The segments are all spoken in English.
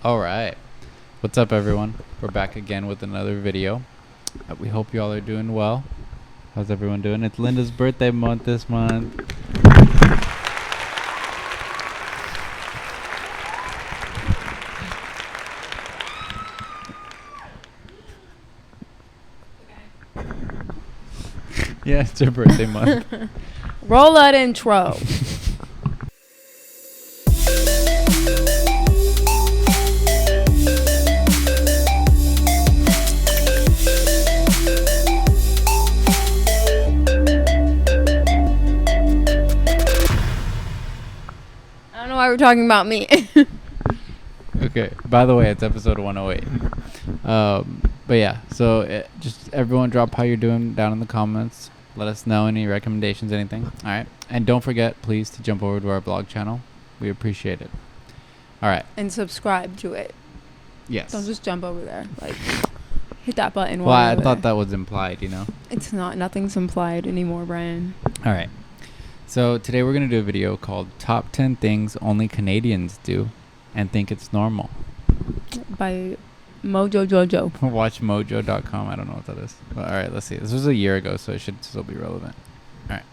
All right. What's up, everyone? We're back again with another video. We hope you all are doing well. How's everyone doing? It's Linda's birthday month this month. Yeah, it's her birthday month. Roll that intro. I don't know why we're talking about me. Okay. By the way, it's episode 108. But yeah, so just everyone drop how you're doing down in the comments. Let us know any recommendations, anything. All right. And don't forget, please, to jump over to our blog channel. We appreciate it. All right. And subscribe to it. Yes. Don't just jump over there. Like, hit that button. Well, I thought that was implied, you know? It's not. Nothing's implied anymore, Brian. All right. So today we're going to do a video called Top 10 Things Only Canadians Do and Think It's Normal. By Mojo Jojo. Watchmojo.com. I don't know what that is. But all right, let's see. This was a year ago, so it should still be relevant. All right.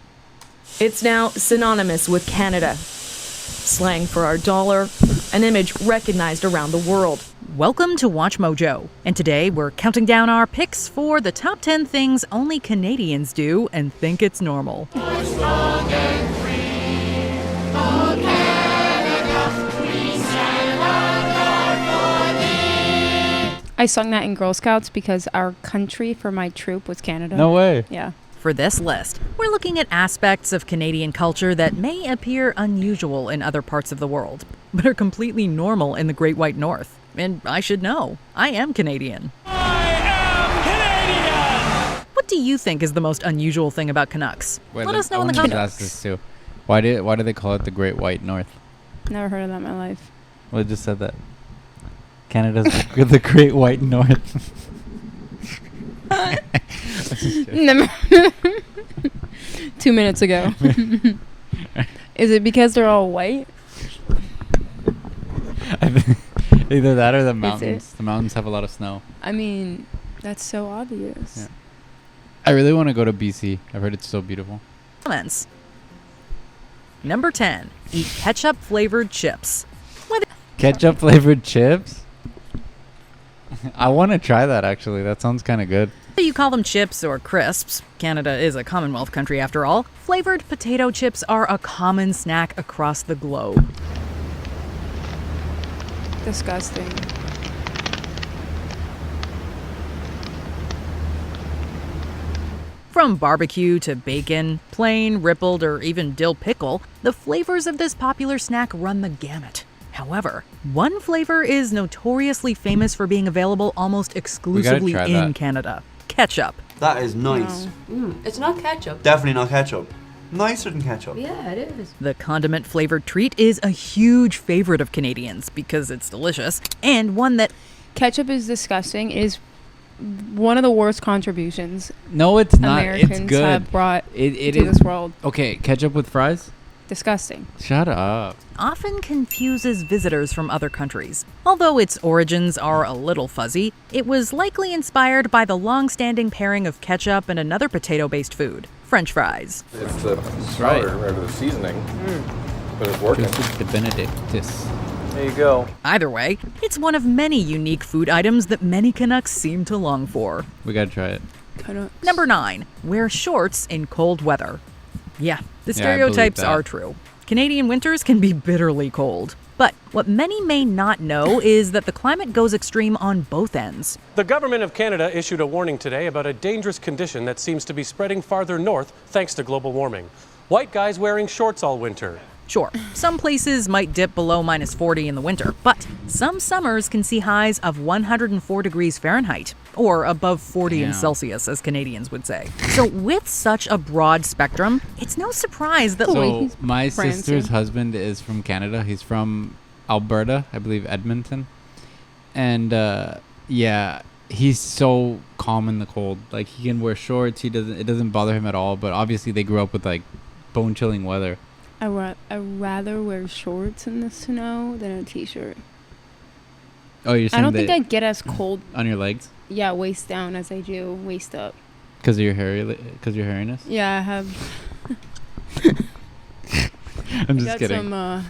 It's now synonymous with Canada. Slang for our dollar, an image recognized around the world. Welcome to Watch Mojo, and today we're counting down our picks for the top 10 things only Canadians do and think it's normal. I sung that in Girl Scouts because our country for my troop was Canada. No way. Yeah. For this list, we're looking at aspects of Canadian culture that may appear unusual in other parts of the world, but are completely normal in the Great White North. And I should know, I am Canadian. What do you think is the most unusual thing about Canucks? Wait, Let us know I in the wanted to comments. ask this too. Why do they call it the Great White North? Never heard of that in my life. Well, I just said that. Canada's the Great White North. Never. 2 minutes ago. Is it because they're all white? Either that or the it? mountains. The mountains have a lot of snow. I mean, that's so obvious. Yeah. I really want to go to BC. I've heard it's so beautiful. Comments. Number 10, eat ketchup-flavored chips. Ketchup flavored chips? I want to try that, actually. That sounds kind of good. Whether you call them chips or crisps, Canada is a Commonwealth country after all, flavored potato chips are a common snack across the globe. Disgusting. From barbecue to bacon, plain, rippled, or even dill pickle, the flavors of this popular snack run the gamut. However, one flavor is notoriously famous for being available almost exclusively try in that. Canada. Ketchup. That is nice. It's not ketchup. Definitely not ketchup. Nicer than ketchup. Yeah, it is. The condiment-flavored treat is a huge favorite of Canadians because it's delicious, and one that Ketchup is disgusting. Is one of the worst contributions No, it's not. Americans It's good. have brought It to is. this world. Okay, ketchup with fries? Disgusting. Shut up. often confuses visitors from other countries. Although its origins are a little fuzzy, it was likely inspired by the long-standing pairing of ketchup and another potato-based food, French fries. It's the right. starter or the seasoning, but it's working. Just the Benedictus. There you go. Either way, it's one of many unique food items that many Canucks seem to long for. We gotta try it. Number 9. Wear shorts in cold weather. Yeah, the Yeah, I believe stereotypes that. are true. Canadian winters can be bitterly cold. But what many may not know is that the climate goes extreme on both ends. The government of Canada issued a warning today about a dangerous condition that seems to be spreading farther north thanks to global warming. White guys wearing shorts all winter. Sure, some places might dip below minus 40 in the winter, but some summers can see highs of 104 degrees Fahrenheit, or above 40 in Damn. Celsius, as Canadians would say. So with such a broad spectrum, it's no surprise that So he's my Francine. sister's husband is from Canada. He's from Alberta, I believe Edmonton. And yeah, he's so calm in the cold. Like he can wear shorts. It doesn't bother him at all. But obviously they grew up with like bone chilling weather. I'd rather wear shorts in the snow than a t-shirt. Oh, you're I saying don't think that I'd get as cold, on your legs yeah, waist down as I do waist up. because of your hairiness? Yeah, I have I'm just got kidding. some,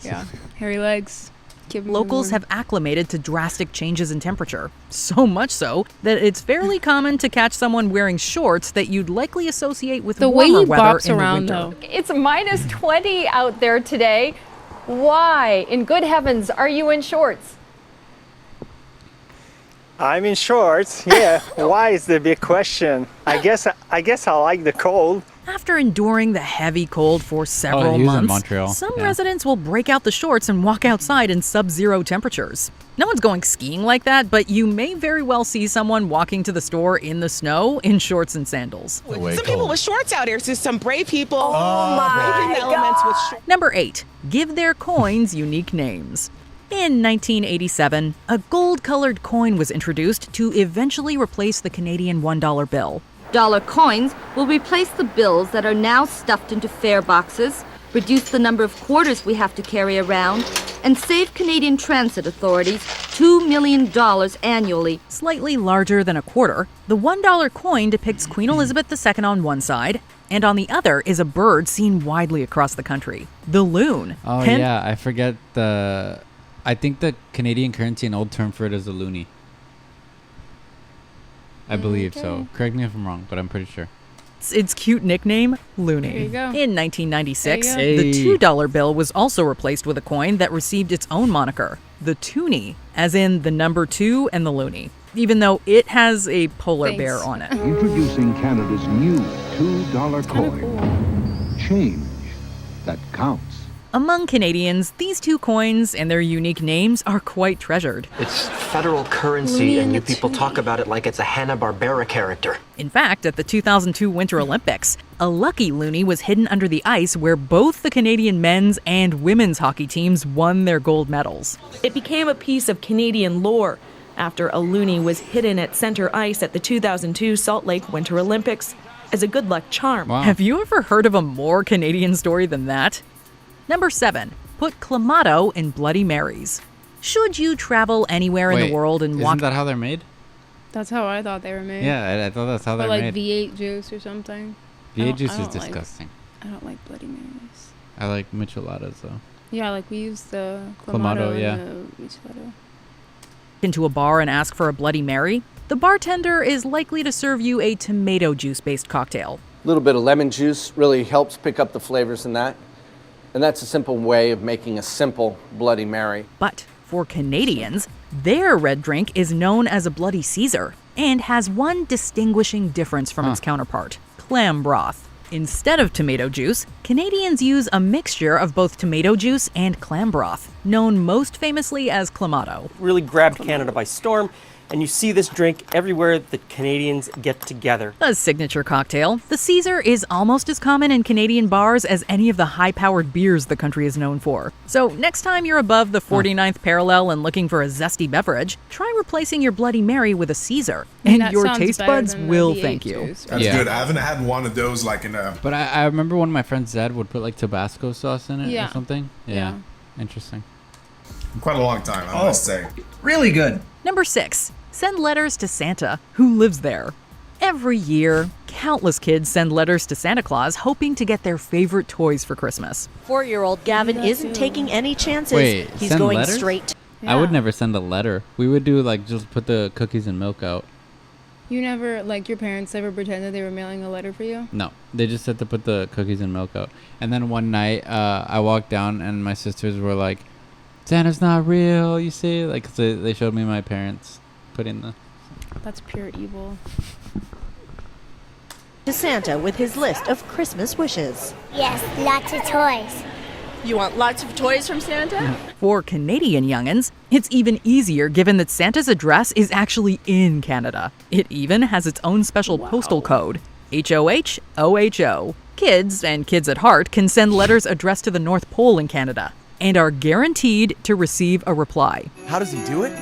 yeah, hairy legs. Keep 'em Locals warm. have acclimated to drastic changes in temperature, so much so that it's fairly common to catch someone wearing shorts that you'd likely associate with the way warmer he weather bops in the around winter. though. It's minus 20 out there today. Why, in good heavens, are you in shorts? I'm in shorts. Yeah. Why is the big question? I guess I like the cold. After enduring the heavy cold for several he was in months, Montreal, some yeah. residents will break out the shorts and walk outside in sub-zero temperatures. No one's going skiing like that, but you may very well see someone walking to the store in the snow in shorts and sandals. Some people with shorts out here. So some brave people. Braving the elements with shorts. Number 8. Give their coins unique names. In 1987, a gold-colored coin was introduced to eventually replace the Canadian $1 bill. Dollar coins will replace the bills that are now stuffed into fare boxes, reduce the number of quarters we have to carry around, and save Canadian transit authorities $2 million annually. Slightly larger than a quarter, the $1 coin depicts Queen Elizabeth II on one side, and on the other is a bird seen widely across the country, the loon. Oh Hen- yeah, I forget the. I think the Canadian currency, an old term for it is a loonie. I believe so. Correct me if I'm wrong, but I'm pretty sure. Its cute nickname, Looney. There you go. In 1996, There you the $2 bill was also replaced with a coin that received its own moniker, the Toonie, as in the number 2 and the Looney, even though it has a polar Thanks. bear on it. Introducing Canada's new $2 coin. Change that counts. Among Canadians, these two coins and their unique names are quite treasured. It's federal currency, and you people talk about it like it's a Hanna-Barbera character. In fact, at the 2002 Winter Olympics, a lucky loonie was hidden under the ice where both the Canadian men's and women's hockey teams won their gold medals. It became a piece of Canadian lore after a loonie was hidden at center ice at the 2002 Salt Lake Winter Olympics as a good luck charm. Wow. Have you ever heard of a more Canadian story than that? Number 7. Put Clamato in Bloody Marys. Should you travel anywhere in Wait, the world and isn't walk... that how they're made? That's how I thought they were made. Yeah, I thought that's how Or they're like made. V8 juice or something. V8 juice I is don't like- disgusting. I don't like Bloody Marys. I like micheladas though. Yeah, like we use the Clamato, Clamato, yeah. and the Michelada. into a bar and ask for a Bloody Mary, the bartender is likely to serve you a tomato juice-based cocktail. A little bit of lemon juice really helps pick up the flavors in that. And that's a simple way of making a simple Bloody Mary. But for Canadians, their red drink is known as a Bloody Caesar and has one distinguishing difference from its counterpart, clam broth. Instead of tomato juice, Canadians use a mixture of both tomato juice and clam broth, known most famously as Clamato. Really grabbed Canada by storm, and you see this drink everywhere that Canadians get together. A signature cocktail, the Caesar is almost as common in Canadian bars as any of the high-powered beers the country is known for. So next time you're above the 49th parallel and looking for a zesty beverage, try replacing your Bloody Mary with a Caesar, and that your sounds taste better buds than the will V8 thank you. juice. That's Yeah. good. I haven't had one of those like in a. But I remember one of my friends' dad would put like Tabasco sauce in it Yeah. or something. Yeah. Interesting. Quite a long time, I must say. Really good. Number 6. Send letters to Santa, who lives there. Every year, countless kids send letters to Santa Claus hoping to get their favorite toys for Christmas. 4-year-old Gavin isn't taking any chances. Wait, He's send going letters? straight. I would never send a letter. We would do like just put the cookies and milk out. You never, like your parents ever pretended they were mailing a letter for you? No, they just said to put the cookies and milk out. And then one night, I walked down and my sisters were like, "Santa's not real," you see? Like 'cause they showed me my parents putting the. That's pure evil. To Santa with his list of Christmas wishes. Yes, lots of toys. You want lots of toys from Santa? For Canadian youngins, it's even easier given that Santa's address is actually in Canada. It even has its own special postal code, HOH-OHO. Kids, and kids at heart, can send letters addressed to the North Pole in Canada and are guaranteed to receive a reply. How does he do it?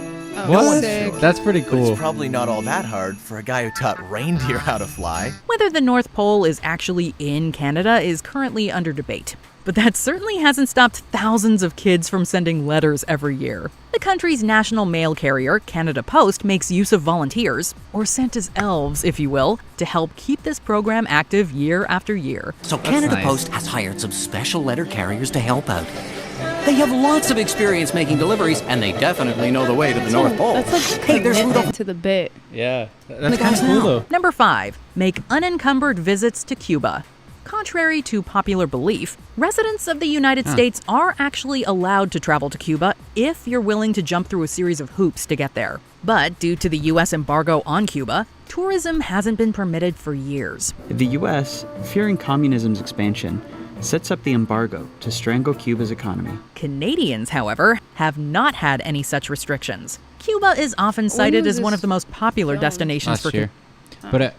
What? That's pretty But cool. it's probably not all that hard for a guy who taught reindeer how to fly. Whether the North Pole is actually in Canada is currently under debate. But that certainly hasn't stopped thousands of kids from sending letters every year. The country's national mail carrier, Canada Post, makes use of volunteers, or Santa's elves, if you will, to help keep this program active year after year. So Canada Post has hired some special letter carriers to help out. They have lots of experience making deliveries, and they definitely know the way to the North Pole. That's like hey, there's Rudolph. to the bit. Yeah, The that's kind guys of cool now. though. Number 5. Make unencumbered visits to Cuba. Contrary to popular belief, residents of the United States are actually allowed to travel to Cuba if you're willing to jump through a series of hoops to get there. But due to the U.S. embargo on Cuba, tourism hasn't been permitted for years. The U.S., fearing communism's expansion, sets up the embargo to strangle Cuba's economy. Canadians, however, have not had any such restrictions. Cuba is often cited as one of the most popular destinations for Last year. But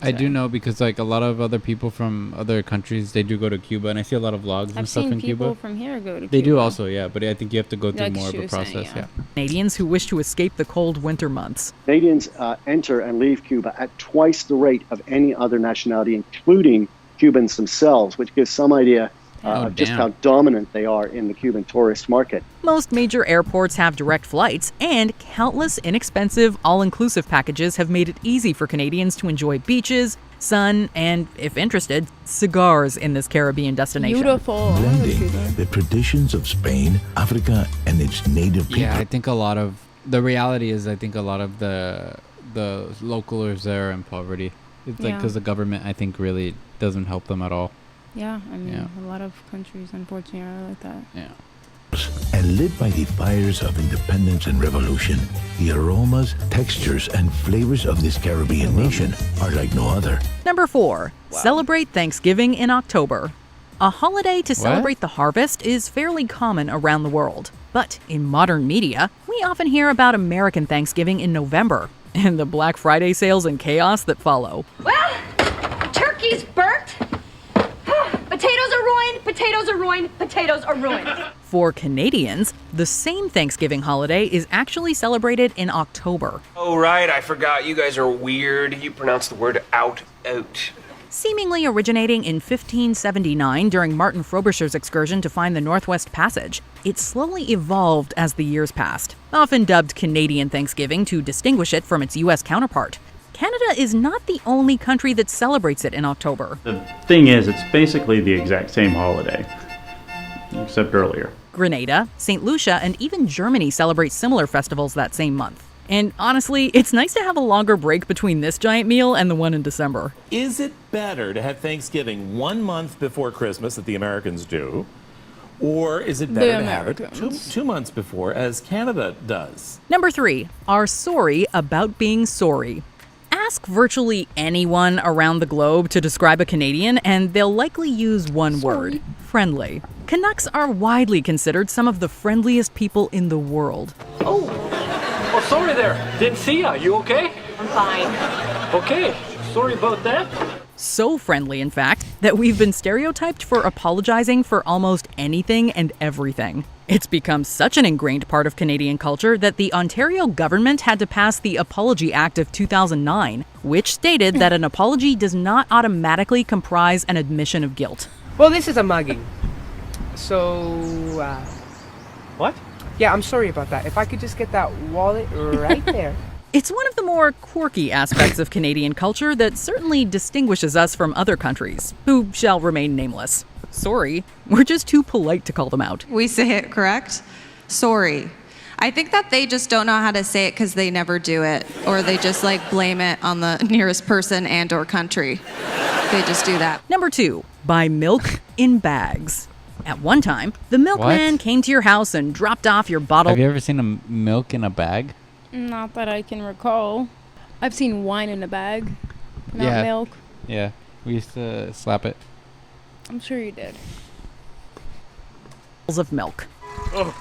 I do know because like a lot of other people from other countries, they do go to Cuba, and I see a lot of vlogs and I've stuff seen in people Cuba. from here go to They Cuba. do also, yeah, but I think you have to go through Like more of she a was saying, process, yeah. Canadians who wish to escape the cold winter months. Canadians enter and leave Cuba at twice the rate of any other nationality, including Cubans themselves, which gives some idea of just how dominant they are in the Cuban tourist market. Most major airports have direct flights, and countless inexpensive, all-inclusive packages have made it easy for Canadians to enjoy beaches, sun, and, if interested, cigars in this Caribbean destination. Beautiful. Blending the traditions of Spain, Africa, and its native people. Yeah, I think a lot of the reality is I think a lot of the locals there are in poverty. It's like Yeah. because the government I think really doesn't help them at all. Yeah, I mean, Yeah. a lot of countries, unfortunately, are like that. Yeah. And lit by the fires of independence and revolution, the aromas, textures, and flavors of this Caribbean nation are like no other. Number 4. Celebrate Thanksgiving in October. A holiday to celebrate the harvest is fairly common around the world. But in modern media, we often hear about American Thanksgiving in November and the Black Friday sales and chaos that follow. Well, turkey's burnt. Potatoes are ruined, potatoes are ruined, potatoes are ruined. For Canadians, the same Thanksgiving holiday is actually celebrated in October. Oh, right, I forgot. You guys are weird. You pronounce the word out. Seemingly originating in 1579 during Martin Frobisher's excursion to find the Northwest Passage, it slowly evolved as the years passed, often dubbed Canadian Thanksgiving to distinguish it from its U.S. counterpart. Canada is not the only country that celebrates it in October. The thing is, it's basically the exact same holiday, except earlier. Grenada, St. Lucia, and even Germany celebrate similar festivals that same month. And honestly, it's nice to have a longer break between this giant meal and the one in December. Is it better to have Thanksgiving 1 month before Christmas that the Americans do? Or is it better to have it 2 months before, as Canada does? Number 3, are sorry about being sorry. Ask virtually anyone around the globe to describe a Canadian, and they'll likely use one word: friendly. Canucks are widely considered some of the friendliest people in the world. Oh, sorry there. Didn't see ya. You okay? I'm fine. Okay, sorry about that. So friendly, in fact, that we've been stereotyped for apologizing for almost anything and everything. It's become such an ingrained part of Canadian culture that the Ontario government had to pass the Apology Act of 2009, which stated that an apology does not automatically comprise an admission of guilt. Well, this is a mugging. So, what? Yeah, I'm sorry about that. If I could just get that wallet right there. It's one of the more quirky aspects of Canadian culture that certainly distinguishes us from other countries, who shall remain nameless. Sorry, we're just too polite to call them out. We say it correct. Sorry. I think that they just don't know how to say it because they never do it, or they just like blame it on the nearest person and or country. They just do that. Number 2, buy milk in bags. At one time, the milkman came to your house and dropped off your bottle. Have you ever seen a milk in a bag? Not that I can recall. I've seen wine in a bag, not Yeah. milk. Yeah, we used to slap it. I'm sure you did. Of milk. Oh,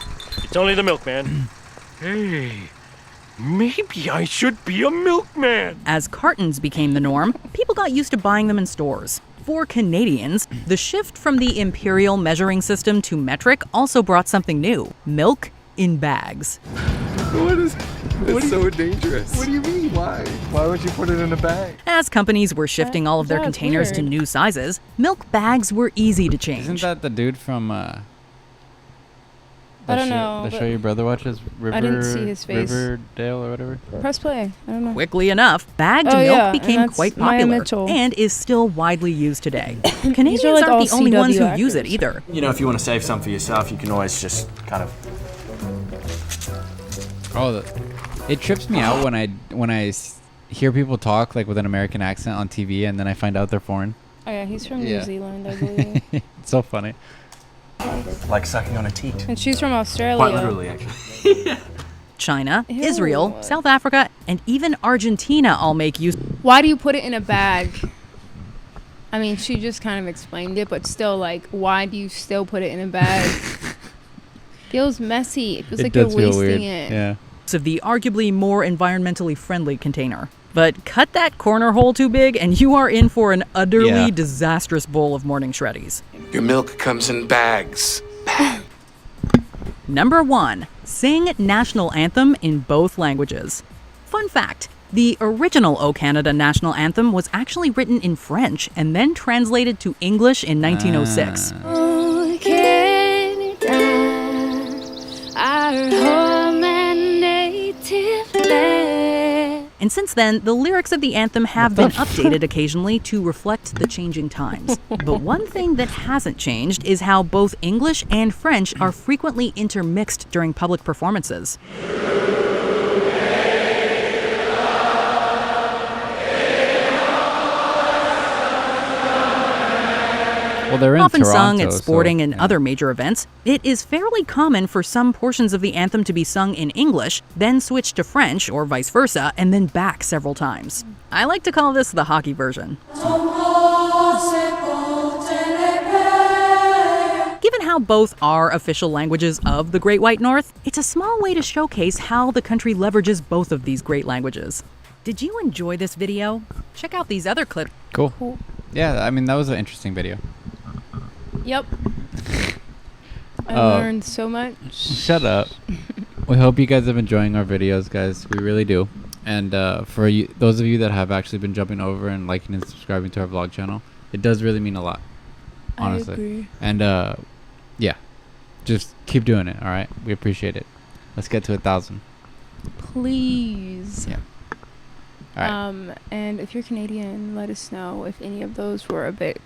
it's only the milkman. Hey, maybe I should be a milkman. As cartons became the norm, people got used to buying them in stores. For Canadians, the shift from the imperial measuring system to metric also brought something new: milk in bags. What is? It's so dangerous. What do you mean? Why? Why would you put it in a bag? As companies were shifting all of their That's containers to weird. new sizes, milk bags were easy to change. Isn't that the dude from I don't know, The but show your brother watches? I didn't see his face. Riverdale or whatever? Press play. I don't know. Quickly enough, bagged Oh, milk yeah, and became that's quite Maya popular Mitchell. and is still widely used today. These Canadians are, like, aren't the all only ones who CW use it actors. either. You know, if you want to save some for yourself, you can always just kind of. Oh, it trips me out when I hear people talk like with an American accent on TV, and then I find out they're foreign. Oh yeah, he's from Yeah. New Zealand, I believe. It's so funny. Like sucking on a teat. And she's from Australia. Quite literally, actually. China, Ew. Israel, South Africa, and even Argentina all make use. Why do you put it in a bag? I mean, she just kind of explained it, but still, like, why do you still put it in a bag? Feels messy. It feels like you're wasting it. Yeah. Of the arguably more environmentally friendly container. But cut that corner hole too big and you are in for an utterly Yeah. disastrous bowl of morning shreddies. Your milk comes in bags. Number 1. Sing national anthem in both languages. Fun fact, the original O Canada national anthem was actually written in French and then translated to English in 1906. Oh, Canada, our home and native land. And since then, the lyrics of the anthem have been updated occasionally to reflect the changing times. But one thing that hasn't changed is how both English and French are frequently intermixed during public performances. Well, they're in Often Toronto, sung at sporting so, and yeah. other major events, it is fairly common for some portions of the anthem to be sung in English, then switch to French or vice versa, and then back several times. I like to call this the hockey version. Given how both are official languages of the Great White North, it's a small way to showcase how the country leverages both of these great languages. Did you enjoy this video? Check out these other clips. Cool. Yeah, I mean, that was an interesting video. Yep. I Oh. learned so much. Shut up. We hope you guys have enjoying our videos, guys. We really do. And for you, those of you that have actually been jumping over and liking and subscribing to our vlog channel, it does really mean a lot. Honestly. I agree. And yeah, just keep doing it. All right, we appreciate it. Let's get to 1,000. Please. Yeah. All right. And if you're Canadian, let us know if any of those were a bit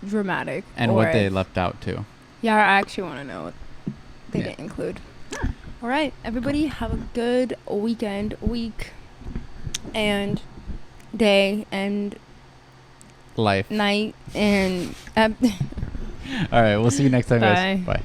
dramatic. And or what they if- left out too. Yeah, I actually want to know what they Yeah. didn't include. All right, everybody, have a good weekend, week, and day, and Life. night, and All right, we'll see you next time, guys. Bye. Bye.